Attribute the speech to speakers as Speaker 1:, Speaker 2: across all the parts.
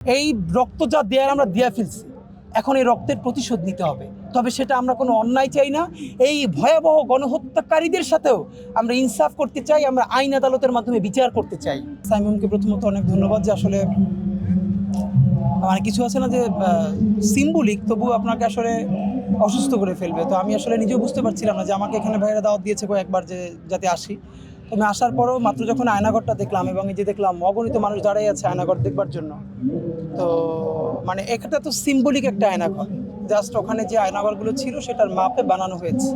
Speaker 1: এই রক্ত যা দেয়ার আমরা দেয়া ফেলছি, এখন এই রক্তের প্রতিশোধ নিতে হবে। তবে সেটা আমরা কোনো অন্যায় চাই না। এই ভয়াবহ গণহত্যাকারীদের সাথেও আমরা ইনসাফ করতে চাই, আমরা আইন আদালতের মাধ্যমে বিচার করতে চাই। সাইমুমকে প্রথমত অনেক ধন্যবাদ যে আসলে মানে কিছু আছে না যে সিম্বলিক তবু আপনাকে আসলে অসুস্থ করে ফেলবে। তো আমি আসলে নিজেও বুঝতে পারছিলাম না যে আমাকে এখানে ভাইয়েরা দাওয়াত দিয়েছে কয়েকবার যে যাতে আসি। তো আমি আসার পরও মাত্র যখন আয়নাঘরটা দেখলাম এবং এই যে দেখলাম অগণিত মানুষ দাঁড়িয়ে আছে আয়নাঘর দেখবার জন্য, তো মানে এটা তো সিম্বলিক একটা আয়নাঘর, জাস্ট ওখানে যে আয়নাঘরগুলো ছিল সেটার মাপে বানানো হয়েছে।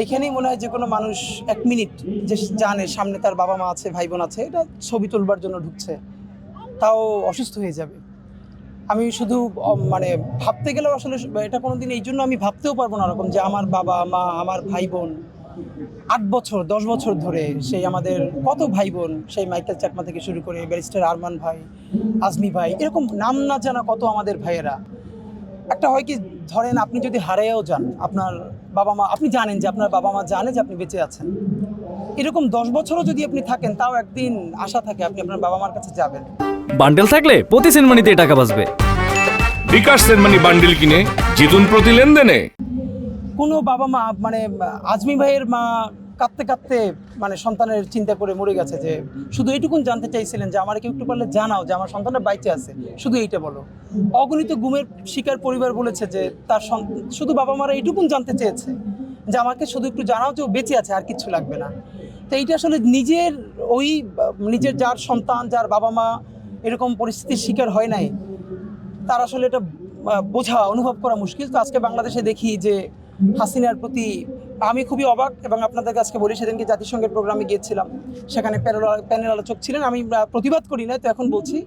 Speaker 1: এইখানেই মনে হয় যে কোনো মানুষ এক মিনিট যে জানে সামনে তার বাবা মা আছে, ভাই বোন আছে, এটা ছবি তুলবার জন্য ঢুকছে, তাও অসুস্থ হয়ে যাবে। আমি শুধু মানে ভাবতে গেলেও আসলে এটা কোনোদিন এই জন্য আমি ভাবতেও পারবো না এরকম যে আমার বাবা মা, আমার ভাই বোন 8 বছর 10 বছর ধরে সেই আমাদের কত ভাই বোন, সেই মাইকেল চাকমা থেকে শুরু করে ব্যারিস্টার আরমান ভাই, আজমি ভাই, এরকম নাম না জানা কত আমাদের ভাইয়েরা। একটা হয় কি, ধরেন আপনি যদি হারিয়েও যান, আপনার বাবা মা, আপনি জানেন যে আপনার বাবা মা জানে যে আপনি বেঁচে আছেন, এরকম 10 বছরও যদি আপনি থাকেন, তাও একদিন আশা থাকে আপনি আপনার বাবা মার কাছে যাবেন।
Speaker 2: বান্ডেল থাকলে প্রতি সেনমানিতে টাকা বাঁচবে।
Speaker 3: বিকাশ সেনমানি বান্ডেল কিনে জিতুন প্রতি লেনদেনে।
Speaker 1: কোনো বাবা মা মানে আজমি ভাইয়ের মা কাঁদতে কাঁদতে মানে সন্তানের চিন্তা করে মরে গেছে, যে শুধু এইটুকুন জানতে চাইছিলেন যে আমার কেউ একটু পারলে জানাও যে আমার সন্তানটা বাইচে আছে, শুধু এইটা বলো। অগণিত গুমের শিকার পরিবার বলেছে যে তার শুধু বাবা মারা এইটুকুন জানতে চেয়েছে যে আমাকে শুধু একটু জানাও যে ও বেঁচে আছে, আর কিচ্ছু লাগবে না। তো এইটা আসলে নিজের যার সন্তান, যার বাবা মা এরকম পরিস্থিতির শিকার হয় নাই, তার আসলে এটা বোঝা, অনুভব করা মুশকিল। তো আজকে বাংলাদেশে দেখি যে হাসিনার প্রতি আমি খুবই অবাক, এবং আপনাদেরকে আজকে বলি, সেদিনকে জাতিসংঘের প্রোগ্রামে গিয়েছিলাম, সেখানে প্যানেল আলোচক ছিলেন, আমি প্রতিবাদ করি না, তো এখন বলছি।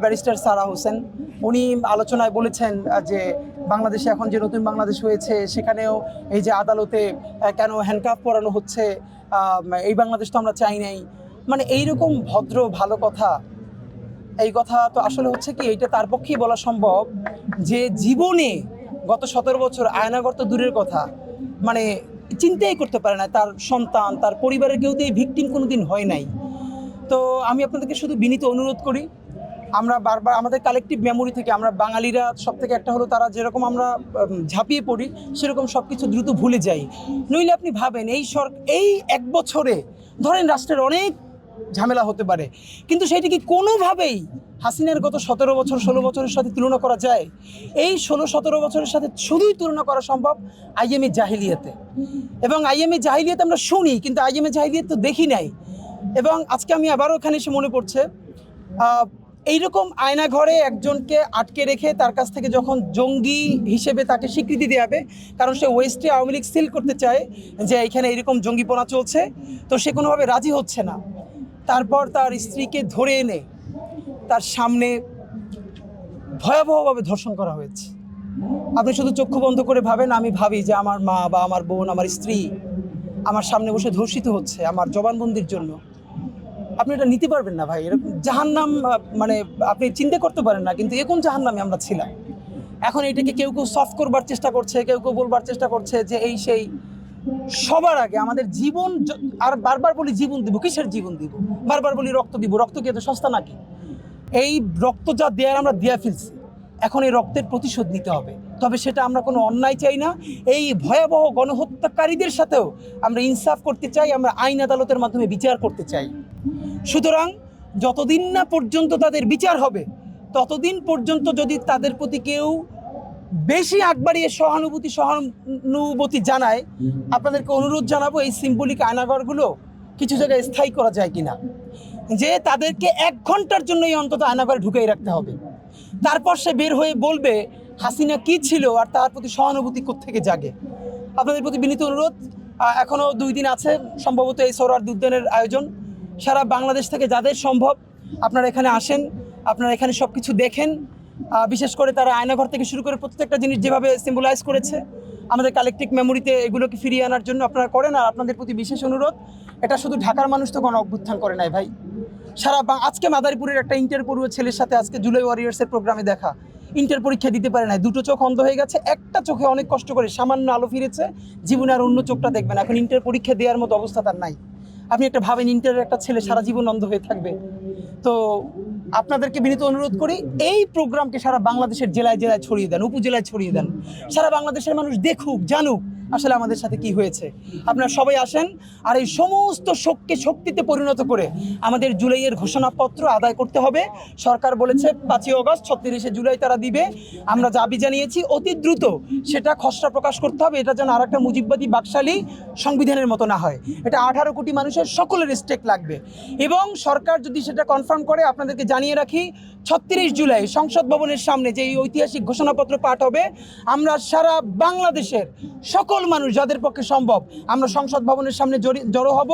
Speaker 1: ব্যারিস্টার সারা হোসেন উনি আলোচনায় বলেছেন যে বাংলাদেশে এখন যে নতুন বাংলাদেশ হয়েছে সেখানেও এই যে আদালতে কেন হ্যান্ডকাফ পরানো হচ্ছে, এই বাংলাদেশ তো আমরা চাই নাই। মানে এইরকম ভদ্র ভালো কথা, এই কথা তো আসলে হচ্ছে কি, এইটা তার পক্ষেই বলা সম্ভব যে জীবনে গত 17 বছর আয়নাঘর তো দূরের কথা, মানে চিন্তাই করতে পারে না তার সন্তান, তার পরিবারের কেউ তো এই ভিকটিম কোনোদিন হয় নাই। তো আমি আপনাদেরকে শুধু বিনীত অনুরোধ করি, আমরা বারবার আমাদের কালেকটিভ মেমোরি থেকে, আমরা বাঙালিরা সব থেকে একটা হলো, তারা যেরকম আমরা ঝাঁপিয়ে পড়ি সেরকম সব কিছু দ্রুত ভুলে যাই। নইলে আপনি ভাবেন এই 1 বছরে ধরেন রাষ্ট্রের অনেক ঝামেলা হতে পারে, কিন্তু সেইটা কি কোনোভাবেই হাসিনার গত 17 বছর 16 বছরের সাথে তুলনা করা যায়? এই 16-17 বছরের সাথে শুধুই তুলনা করা সম্ভব আইএমএ জাহিলিয়াতে। এবং আইএমএ জাহিলিয়াতে আমরা শুনি, কিন্তু আইএমএ জাহিলিয়াত তো দেখি নাই। এবং আজকে আমি আবারও এখানে এসে মনে পড়ছে, এইরকম আয়নাঘরে একজনকে আটকে রেখে তার কাছ থেকে যখন জঙ্গি হিসেবে তাকে স্বীকৃতি দেওয়া হবে, কারণ সে ওয়েস্টে আওয়ামী লীগ সিল করতে চায় যে এখানে এরকম জঙ্গিপনা চলছে, তো সে কোনোভাবে রাজি হচ্ছে না। তারপর তার স্ত্রীকে ধরে এনে তার সামনে ভয়াবহভাবে ধর্ষণ করা হয়েছে। আপনি শুধু চক্ষু বন্ধ করে ভাবেন, আমি ভাবি যে আমার মা বা আমার বোন, আমার স্ত্রী আমার সামনে বসে ধর্ষিত হচ্ছে আমার জবানবন্দির জন্য। আপনি এটা নিতে পারবেন না ভাই, এরকম জাহান্নাম মানে আপনি চিন্তা করতে পারেন না, কিন্তু এখন জাহান্নামে আমরা ছিলাম। এখন এটাকে কেউ কেউ সফট করবার চেষ্টা করছে, কেউ কেউ বলবার চেষ্টা করছে যে এই সেই। সবার আগে আমাদের জীবন, আর বারবার বলি জীবন দিব, কিসের জীবন দিব? বারবার বলি রক্ত দিব, রক্ত কি এত সস্তা নাকি? এই রক্ত যা দেয়ার আমরা দেয়া ফেলছি, এখন এই রক্তের প্রতিশোধ নিতে হবে। তবে সেটা আমরা কোনো অন্যায় চাই না। এই ভয়াবহ গণহত্যাকারীদের সাথেও আমরা ইনসাফ করতে চাই, আমরা আইন আদালতের মাধ্যমে বিচার করতে চাই। সুতরাং যতদিন না পর্যন্ত তাদের বিচার হবে, ততদিন পর্যন্ত যদি তাদের প্রতি কেউ বেশি আগ বাড়িয়ে সহানুভূতি জানায়, আপনাদেরকে অনুরোধ জানাবো এই সিম্বলিক আয়নাঘরগুলো কিছু জায়গায় স্থায়ী করা যায় কিনা, যে তাদেরকে 1 ঘন্টার জন্যই অন্তত আয়নাঘরে ঢুকিয়ে রাখতে হবে। তারপর সে বের হয়ে বলবে হাসিনা কি ছিল, আর তার প্রতি সহানুভূতি কোত্থেকে জাগে। আপনাদের প্রতি বিনীত অনুরোধ, এখনও 2 দিন আছে সম্ভবত এই সরোয়ার উদ্যানের আয়োজন। সারা বাংলাদেশ থেকে যাদের সম্ভব আপনারা এখানে আসেন, আপনারা এখানে সব কিছু দেখেন। বিশেষ করে তারা আয়নাঘর থেকে শুরু করে প্রত্যেকটা জিনিস যেভাবে সিম্বলাইজ করেছে আমাদের কালেকটিভ মেমোরিতে, এগুলোকে ফিরিয়ে আনার জন্য আপনারা করেন। আর আপনাদের প্রতি বিশেষ অনুরোধ, এটা শুধু ঢাকার মানুষ তো কোনো অভ্যুত্থান করে নাই ভাই, আজকে মাদারীপুরের একটা ইন্টার পড়ুয়া ছেলের সাথে আজকে জুলাই ওয়ারিয়ার্সের প্রোগ্রামে দেখা, ইন্টার পরীক্ষা দিতে পারে নাই, 2টো চোখ অন্ধ হয়ে গেছে, একটা চোখে অনেক কষ্ট করে সামান্য আলো ফিরেছে, জীবনে আর অন্য চোখটা দেখবেন। এখন ইন্টার পরীক্ষা দেওয়ার মতো অবস্থা তার নাই। আপনি একটা ভাবেন, ইন্টারের একটা ছেলে সারা জীবন অন্ধ হয়ে থাকবে। তো আপনাদেরকে বিনীত অনুরোধ করি, এই প্রোগ্রামকে সারা বাংলাদেশের জেলায় জেলায় ছড়িয়ে দেন, উপজেলায় ছড়িয়ে দেন, সারা বাংলাদেশের মানুষ দেখুক, জানুক আসলে আমাদের সাথে কি হয়েছে। আপনারা সবাই আসেন, আর এই সমস্ত শোককে শক্তিতে পরিণত করে আমাদের জুলাইয়ের ঘোষণাপত্র আদায় করতে হবে। সরকার বলেছে 5ই অগস্ট, 36শে জুলাই তারা দিবে। আমরা দাবি জানিয়েছি অতি দ্রুত সেটা খসড়া প্রকাশ করতে হবে। এটা যেন আর একটা মুজিববাদী বাকশালী সংবিধানের মতো না হয়। এটা 18 কোটি মানুষের সকলের স্টেক লাগবে। এবং সরকার যদি সেটা কনফার্ম করে, আপনাদেরকে জানিয়ে রাখি 36 জুলাই সংসদ ভবনের সামনে যে এই ঐতিহাসিক ঘোষণাপত্র পাঠ হবে, আমরা সারা বাংলাদেশের সকল মানুষ যাদের পক্ষে সম্ভব আমরা সংসদ ভবনের সামনে জড়ো হব।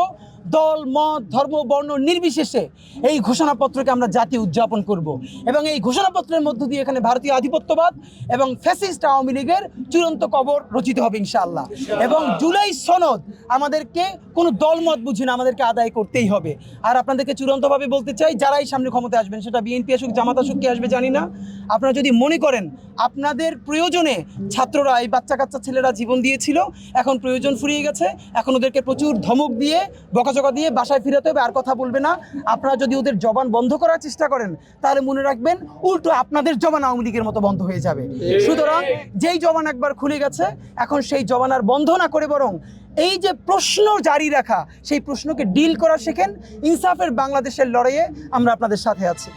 Speaker 1: দল, মত, ধর্ম, বর্ণ নির্বিশেষে এই ঘোষণাপত্রকে আমরা জাতীয় উদযাপন করব এবং এই ঘোষণাপত্রের মধ্য দিয়ে এখানে ভারতীয় আধিপত্যবাদ এবং ফ্যাসিস্ট আওয়ামী লীগের চূড়ান্ত কবর রচিত হবে ইনশাআল্লাহ। এবং জুলাই সনদ আমাদেরকে কোনো দলমত বুঝে না, আমাদেরকে আদায় করতেই হবে। আর আপনাদেরকে চূড়ান্তভাবে বলতে চাই, যারাই সামনে ক্ষমতায় আসবেন, সেটা বিএনপি আসুক, জামাত আসুক, কে আসবে জানি না, আপনারা যদি মনে করেন আপনাদের প্রয়োজনে ছাত্ররা, এই বাচ্চা কাচ্চা ছেলেরা জীবন দিয়েছিল, এখন প্রয়োজন ফুরিয়ে গেছে, এখন ওদেরকে প্রচুর ধমক দিয়ে বকাঝকা দিয়ে বাসায় ফিরাতে হবে, আর কথা বলবে না। আপনারা যদি ওদের জবান বন্ধ করার চেষ্টা করেন, তাহলে মনে রাখবেন উল্টো আপনাদের জবান আওয়ামী লীগের মতো বন্ধ হয়ে যাবে। সুতরাং যেই জবান একবার খুলে গেছে, এখন সেই জবান আর বন্ধ না করে বরং এই যে প্রশ্ন জারি রাখা, সেই প্রশ্নকে ডিল করা শেখেন। ইনসাফের বাংলাদেশের লড়াইয়ে আমরা আপনাদের সাথে আছি।